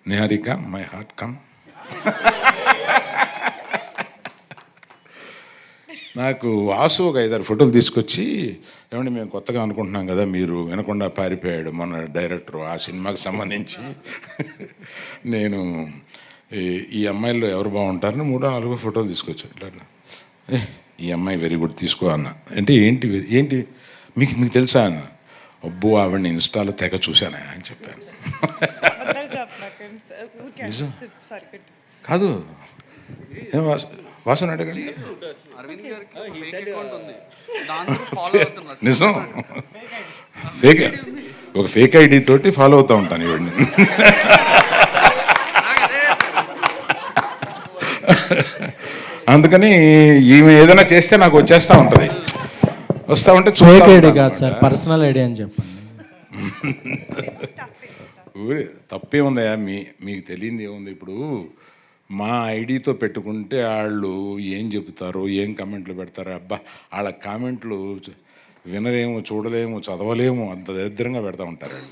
Niharika my heart come. నాకు వాసు ఒక 5-6 ఫోటోలు తీసుకొచ్చి, ఏమంటే మేము కొత్తగా అనుకుంటున్నాం కదా, మీరు వినకుండా పారిపోయాడు మన డైరెక్టర్ ఆ సినిమాకి సంబంధించి. నేను ఈ అమ్మాయిల్లో ఎవరు బాగుంటారని 3-4 ఫోటోలు తీసుకొచ్చాను. ఇట్లా ఈ అమ్మాయి వెరీ గుడ్ తీసుకో అన్న. అంటే ఏంటి ఏంటి మీకు మీకు తెలుసా అన్న. అబ్బో ఆవిడని ఇన్స్టాలో తెగ చూశానా అని చెప్పాను. నిజం కాదు, ఏం వాసన అడగండి. నిజం, ఫేక్, ఒక ఫేక్ ఐడి తోటి ఫాలో అవుతూ ఉంటాను ఇవన్నీ. అందుకని ఈమె ఏదైనా చేస్తే నాకు వచ్చేస్తూ ఉంటుంది. వస్తూ ఉంటే ఫేక్ ఐడి కాదు సార్, పర్సనల్ ఐడి అని చెప్పండి. ఊరే తప్పే ఉందయా, మీకు తెలియంది ఏముంది. ఇప్పుడు మా ఐడితో పెట్టుకుంటే వాళ్ళు ఏం చెబుతారో, ఏం కామెంట్లు పెడతారో, అబ్బా వాళ్ళ కామెంట్లు వినలేము, చూడలేము, చదవలేము, అంత దరిద్రంగా పెడతా ఉంటారు వాళ్ళు.